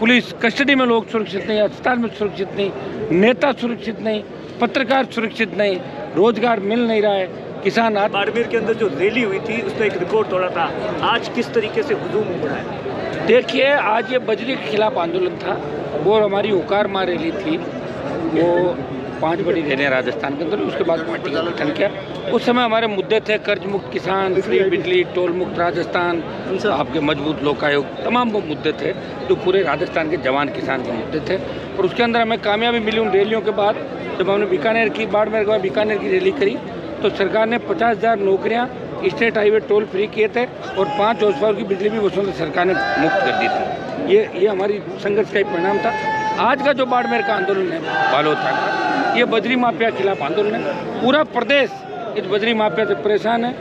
Police custody में लोग सुरक्षित नहीं, अस्पताल में सुरक्षित नहीं, नेता सुरक्षित नहीं, पत्रकार सुरक्षित नहीं, रोजगार मिल नहीं रहा है, किसान। बाड़मेर के अंदर जो रैली हुई थी उसने एक रिकॉर्ड तोड़ा था, आज किस तरीके से हुजूम उमड़ा है? देखिए, आज ये बजरी के खिलाफ आंदोलन था, वो हमारी हुकार मार रैली थी। वो 5 बड़ी रैलियाँ राजस्थान के अंदर, उसके बाद पार्टी का गठन किया। उस समय हमारे मुद्दे थे कर्ज मुक्त किसान, फ्री बिजली, टोल मुक्त राजस्थान, आपके मजबूत लोकायुक्त, तमाम वो मुद्दे थे जो पूरे राजस्थान के जवान किसान के मुद्दे थे। और उसके अंदर हमें कामयाबी मिली उन रैलियों के बाद। जब हमने बीकानेर की, बाड़मेर के बाद बीकानेर की रैली करी तो सरकार ने 50,000 नौकरियाँ, स्टेट हाईवे टोल फ्री किए थे और 5 हॉर्स की बिजली भी वसूल सरकार ने मुक्त कर दी थी। ये हमारी संघर्ष का एक परिणाम था। आज का जो बाड़मेर का आंदोलन है बालोतरा का, ये बजरी माफिया के खिलाफ आंदोलन है। पूरा प्रदेश इस बजरी माफिया से परेशान है।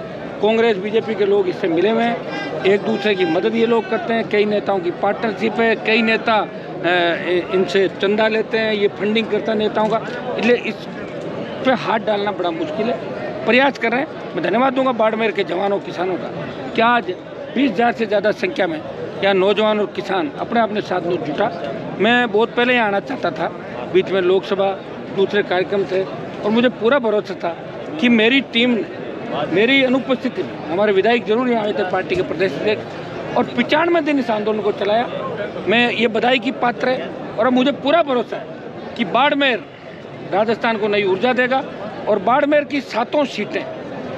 कांग्रेस बीजेपी के लोग इससे मिले हुए हैं, एक दूसरे की मदद ये लोग करते हैं। कई नेताओं की पार्टनरशिप है, कई नेता इनसे चंदा लेते हैं, ये फंडिंग करता है नेताओं का। इसलिए इस पे हाथ डालना बड़ा मुश्किल है। प्रयास कर रहे हैं। मैं धन्यवाद दूंगा बाड़मेर के जवानों किसानों का कि आज 20,000 से ज़्यादा संख्या में यहाँ नौजवान और किसान अपने साथ में जुटा। मैं बहुत पहले यहाँ आना चाहता था, बीच में लोकसभा दूसरे कार्यक्रम थे और मुझे पूरा भरोसा था कि मेरी टीम ने मेरी अनुपस्थिति में, हमारे विधायक जरूर यहाँ आए थे पार्टी के प्रदेश अध्यक्ष, और 95 दिन इस आंदोलन को चलाया। मैं ये बधाई की पात्र है और अब मुझे पूरा भरोसा है कि बाड़मेर राजस्थान को नई ऊर्जा देगा और बाड़मेर की 7 सीटें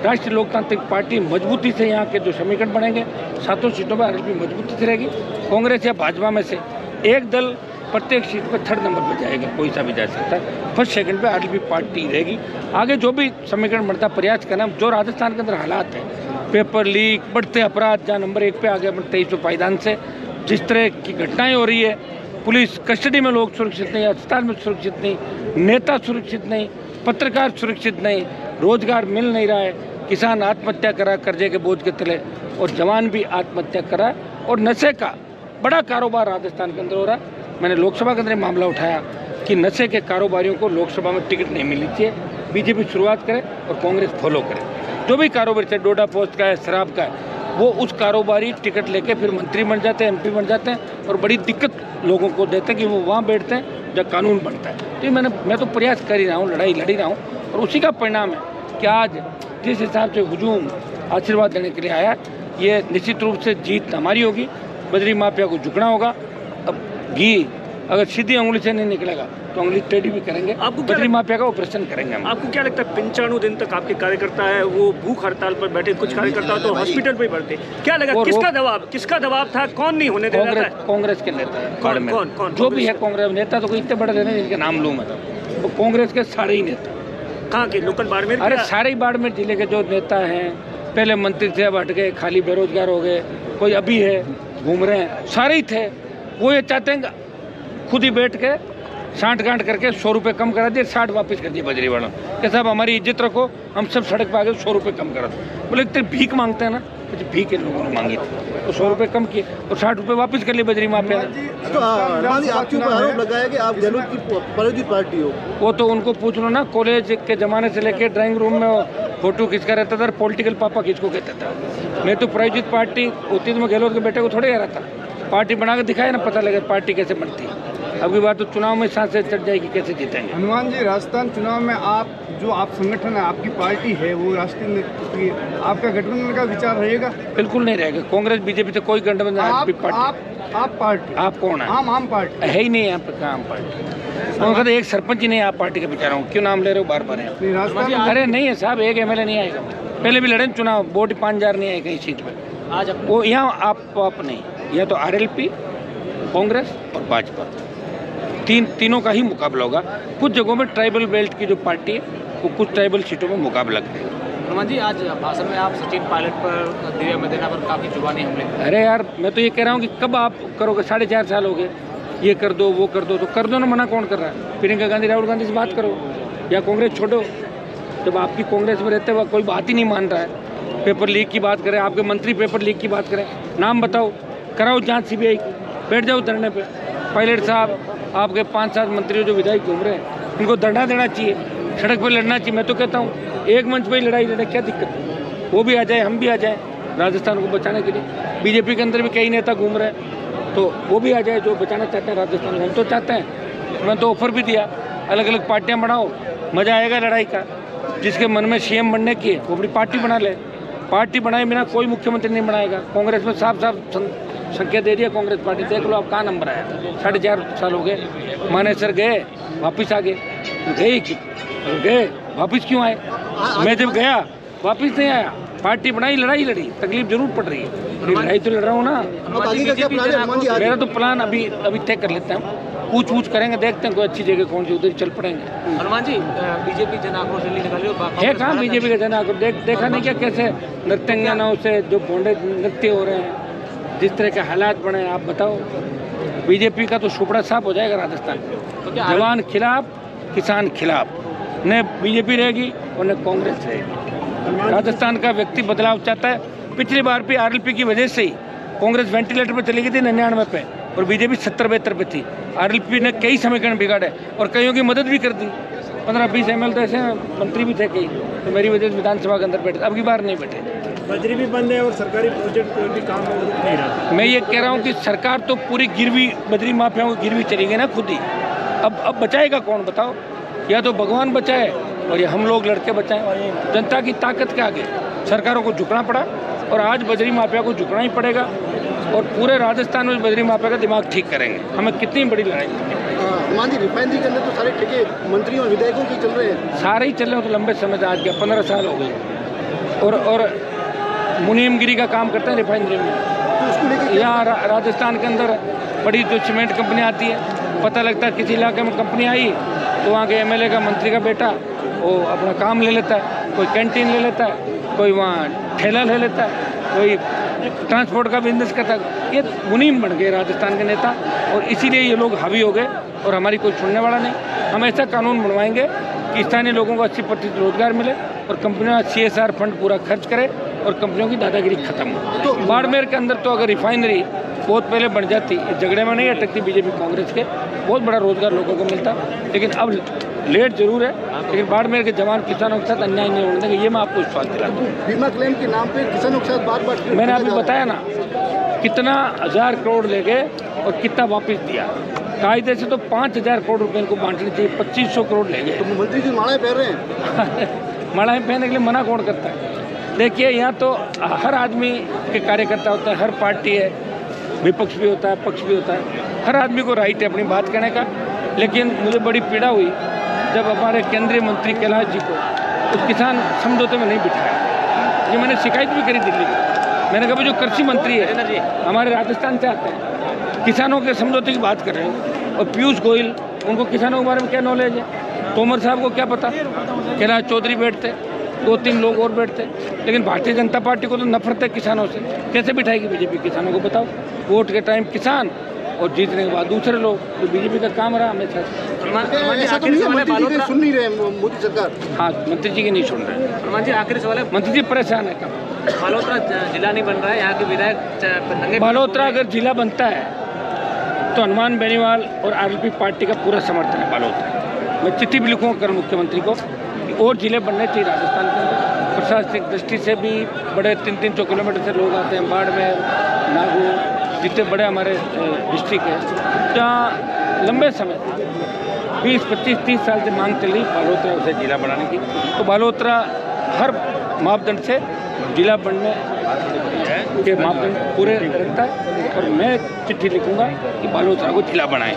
राष्ट्रीय लोकतांत्रिक पार्टी मजबूती से, यहाँ के जो समीकरण बनेंगे 7 सीटों पर आरएलपी मजबूती से रहेगी। कांग्रेस या भाजपा में से एक दल प्रत्येक सीट पर 3rd नंबर पर जाएगा, कोई सा भी जा सकता है। 1st 2nd पे आरएलपी पार्टी रहेगी। आगे जो भी समीकरण बनता प्रयास करना, जो राजस्थान के अंदर हालात है, पेपर लीक, बढ़ते अपराध, जहाँ नंबर 1 पे आ गया 23 पायदान से, जिस तरह की घटनाएं हो रही है, पुलिस कस्टडी में लोग सुरक्षित नहीं, अस्पताल में सुरक्षित नहीं, नेता सुरक्षित नहीं, पत्रकार सुरक्षित नहीं, रोजगार मिल नहीं रहा है, किसान आत्महत्या करा कर्जे के बोझ के तले और जवान भी आत्महत्या करा, और नशे का बड़ा कारोबार राजस्थान के अंदर हो रहा है। मैंने लोकसभा के अंदर मामला उठाया कि नशे के कारोबारियों को लोकसभा में टिकट नहीं मिलनी चाहिए। बीजेपी शुरुआत करे और कांग्रेस फॉलो करे। जो भी कारोबार चाहे डोडा पोस्ट का है, शराब का है, वो उस कारोबारी टिकट लेके फिर मंत्री बन जाते हैं, MP बन जाते हैं और बड़ी दिक्कत लोगों को देते हैं कि वो वहाँ बैठते हैं जब कानून बनता है। तो मैं तो प्रयास कर ही रहा हूँ, लड़ाई लड़ी रहा हूँ, और उसी का परिणाम है कि आज जिस हिसाब से हुजूम आशीर्वाद देने के लिए आया, ये निश्चित रूप से जीत हमारी होगी। बजरी माफिया को झुकना होगा। अब घी अगर सीधी उंगली से नहीं निकलेगा तो उंगली टेढ़ी भी करेंगे। आपको बजरी माफिया का ऑपरेशन करेंगे हम। आपको क्या लगता है 95 दिन तक आपके कार्यकर्ता है वो भूख हड़ताल पर बैठे, कुछ कार्यकर्ता तो हॉस्पिटल पे बैठे, क्या लगा किसका दबाव था? कौन नहीं होने दे रहा था? कांग्रेस के नेता है। कौन जो भी है कांग्रेस नेता, तो कोई इतने बड़े नहीं जिनके नाम लूँ मैं, तो कांग्रेस के सारे ही नेता। कहाँ के? लोकल बाड़मेर? अरे सारे ही बाड़मेर जिले के जो नेता हैं, पहले मंत्री थे, अब हट गए, खाली बेरोजगार हो गए, कोई अभी है घूम रहे हैं, सारे ही थे। वो ये चाहते हैं खुद ही बैठ के साठ गांठ करके 100 रुपये कम करा दिए, 60 वापस कर दिए बजरी वालों के। साहब हमारी इज्जत रखो, हम सब सड़क पर आ गए, 100 रुपये कम करा दो। बोले इतने भीख मांगते हैं ना, तो भीख इन लोगों ने मांगी थी तो 100 रुपये कम किए और 60 रुपये वापस कर लिए बजरी माफिया ने। तो आपके ऊपर आरोप लगाया कि आप गहलोत की प्रायोजित पार्टी हो। वो तो उनको पूछ लो ना, कॉलेज के ज़माने से लेके ड्राइंग रूम में फोटो खींचकर रहता था, पॉलिटिकल पापा किसको कहता था। मैं तो प्रायोजित पार्टी होती तो मैं गहलोत के बेटे को थोड़े कह रहा था। पार्टी बना के दिखाया ना, पता लगे पार्टी कैसे बनती है। अब की बार तो चुनाव में सांसें चढ़ जाएगी, कैसे जीतेंगे। हनुमान जी, राजस्थान चुनाव में आप संगठन है, आपकी पार्टी है, वो राष्ट्रीय आपका गठबंधन का विचार रहेगा? बिल्कुल नहीं रहेगा। कांग्रेस बीजेपी से कोई गठबंधन। आप पार्टी, आप कौन है? आम पार्टी है ही नहीं यहाँ पे। आम पार्टी उनका एक सरपंच ही नहीं, आप पार्टी का विचार हूँ, क्यों नाम ले रहे हो बार बार? अरे नहीं है साहब, एक MLA नहीं आएगा। पहले भी लड़े चुनाव, वोट 5,000 नहीं आए कहीं सीट पे। आज वो यहाँ आप नहीं, यह तो RLP, कांग्रेस और भाजपा, तीनों का ही मुकाबला होगा। कुछ जगहों में ट्राइबल बेल्ट की जो पार्टी है वो कुछ ट्राइबल सीटों में मुकाबला करेगी। हनुमान जी, आज भाषण में आप सचिन पायलट पर, दिव्या मदेना पर काफ़ी जुबानी हमले। अरे यार, मैं तो ये कह रहा हूँ कि कब आप करोगे? 4.5 साल हो गए, ये कर दो वो कर दो, तो कर दो ना, मना कौन कर रहा है? प्रियंका गांधी राहुल गांधी से बात करो या कांग्रेस छोड़ो। जब आपकी कांग्रेस में रहते हुए कोई बात ही नहीं मान रहा है, पेपर लीक की बात करें, आपके मंत्री पेपर लीक की बात करें, नाम बताओ, कराओ जाँच CBI की, बैठ जाओ धरने पर। पायलट साहब, आपके 5-7 मंत्री जो विधायक घूम रहे हैं, इनको धरना देना चाहिए, सड़क पर लड़ना चाहिए। मैं तो कहता हूँ एक मंच पर ही लड़ाई लड़े, क्या दिक्कत है? वो भी आ जाए, हम भी आ जाए राजस्थान को बचाने के लिए। बीजेपी के अंदर भी कई नेता घूम रहे हैं, तो वो भी आ जाए जो बचाना चाहते हैं राजस्थान को। हम तो चाहते हैं, मैंने तो ऑफर भी दिया, अलग अलग पार्टियां बनाओ, मज़ा आएगा लड़ाई का। जिसके मन में सीएम बनने की है वो अपनी पार्टी बना ले। पार्टी बनाए बिना कोई मुख्यमंत्री नहीं बनाएगा। कांग्रेस में साफ साफ संख्या दे दिया कांग्रेस पार्टी। देख लो अब कहाँ नंबर आया, 4.5 साल हो गए। मानेसर गए वापस आ गए, गए वापस क्यों आए? मैं जब गया वापस नहीं आया। पार्टी बनाई, लड़ाई लड़ी, तकलीफ जरूर पड़ रही है, लड़ाई तो लड़ रहा हूँ ना। मेरा तो प्लान अभी तय कर लेते हैं, पूछ करेंगे, देखते हैं कोई अच्छी जगह कौन सी, उधर चल पड़ेंगे। हनुमान जी, बीजेपी जन आक्रोश रैली निकाली है कहाँ बीजेपी का जन आक्रोश? देखा नहीं क्या कैसे नृत्यांगनाओं से जो भोंडे नृत्य हो रहे हैं, जिस तरह के हालात बने, आप बताओ। बीजेपी का तो सुपड़ा साफ हो जाएगा राजस्थान। तो जवान खिलाफ, किसान खिलाफ, न बीजेपी रहेगी और न कांग्रेस रहेगी। राजस्थान का व्यक्ति बदलाव चाहता है। पिछली बार भी आरएलपी की वजह से ही कांग्रेस वेंटिलेटर पर चली गई थी 99 पे, और बीजेपी 70-72 पे थी। आरएलपी ने कई समीकरण बिगाड़े और कईयों की मदद भी कर दी। 15-20 ML तो ऐसे मंत्री भी थे कई, तो मेरी वजह से विधानसभा के अंदर बैठे। अब की बार नहीं बैठे। बजरी भी बंद है और सरकारी प्रोजेक्ट कोई भी काम रुक नहीं रहा। मैं ये कह रहा हूँ कि सरकार तो पूरी गिरवी, बजरी माफियाओं की गिरवी चली गई ना खुद ही। अब बचाएगा कौन बताओ? या तो भगवान बचाए और ये हम लोग लड़के बचाएं। जनता की ताकत के आगे सरकारों को झुकना पड़ा, और आज बजरी माफिया को झुकना ही पड़ेगा। और पूरे राजस्थान में बजरी माफिया का दिमाग ठीक करेंगे। हमें कितनी बड़ी लड़ाई। मान जी, रिफाइनरी के अंदर तो सारे ठेके मंत्रियों और विधायकों के चल रहे हैं। सारे ही चल रहे हैं, तो लंबे समय से, आज के 15 साल हो गए। और मुनीमगिरी का काम करते हैं रिफाइनरी में। तो उसको लेकर यहाँ राजस्थान के अंदर बड़ी जो सीमेंट कंपनी आती है, पता लगता है किसी इलाके में कंपनी आई तो वहाँ के MLA का, मंत्री का बेटा वो अपना काम ले लेता है। कोई कैंटीन ले लेता है, कोई वहाँ ठेला ले लेता है, कोई ट्रांसपोर्ट का बिजनेस करता है। ये मुनीम बन गए राजस्थान के नेता, और इसीलिए ये लोग हावी हो गए और हमारी कोई सुनने वाला नहीं। हम ऐसा कानून बनवाएंगे कि स्थानीय लोगों को 80% रोजगार मिले और कंपनियां CSR फंड पूरा खर्च करें और कंपनियों की दादागिरी खत्म हो। तो बाड़मेर के अंदर तो अगर रिफाइनरी बहुत पहले बन जाती, झगड़े में नहीं अटकती बीजेपी कांग्रेस के, बहुत बड़ा रोजगार लोगों को मिलता। लेकिन अब लेट जरूर है, लेकिन बाड़मेर के जवान किसानों के साथ अन्याय नहीं होने देंगे। ये मैं आपको विश्वास दिलाता हूँ। बीमा क्लेम के नाम पे किसानों के साथ बार-बार मैंने अभी बताया ना, कितना 1000 करोड़ ले गए और कितना वापस दिया। कायदे से तो 5000 करोड़ रुपए इनको बांटने चाहिए, 2500 करोड़ ले गए। तो मंत्री जी मालाएं पहन रहे हैं। मालाएं पहनने के लिए मना कौन करता है? देखिए, यहाँ तो हर आदमी के कार्यकर्ता होता है, हर पार्टी है, विपक्ष भी होता है, पक्ष भी होता है। हर आदमी को राइट है अपनी बात कहने का। लेकिन मुझे बड़ी पीड़ा हुई जब हमारे केंद्रीय मंत्री कैलाश जी को उस किसान समझौते में नहीं बिठाया। ये मैंने शिकायत भी करी दिल्ली में। मैंने कहा जो कृषि मंत्री है हमारे राजस्थान से आते हैं, किसानों के समझौते की बात कर रहे हैं, और पीयूष गोयल, उनको किसानों के बारे में क्या नॉलेज है? तोमर साहब को क्या पता? कैलाश चौधरी बैठते, 2-3 लोग और बैठते। लेकिन भारतीय जनता पार्टी को तो नफरत है किसानों से। कैसे बिठाएगी बीजेपी किसानों को? बताओ। वोट के टाइम किसान और जीतने के बाद दूसरे लोग, तो बीजेपी का काम रहा हमेशा। ऐसा तो नहीं है मंत्री जी सुन नहीं रहे मोदी सरकार? हाँ, मंत्री जी की नहीं सुन रहे। हनुमान जी, आखिरी सवाल है, मंत्री जी परेशान है। कब बालोतरा जिला नहीं बन रहा है, यहाँ के विधायक बालोतरा अगर जिला बनता है तो हनुमान बेनीवाल और आरएलपी पार्टी का पूरा समर्थन है बालोतरा। मैं चिट्ठी भी लिखूँगा कल मुख्यमंत्री को कि और जिले बनने चाहिए राजस्थान के अंदर। प्रशासनिक दृष्टि से भी बड़े 300 किलोमीटर से लोग आते हैं। बाड़मेर, नागौर, जितने बड़े हमारे डिस्ट्रिक्ट है, जहाँ लंबे समय 20, 25, 30 साल से मांग चल रही बालोतरा उसे जिला बनाने की। तो बालोतरा हर मापदंड से जिला बनने के मापदंड पूरे रखता है, और मैं चिट्ठी लिखूंगा कि बालोतरा को जिला बनाएं।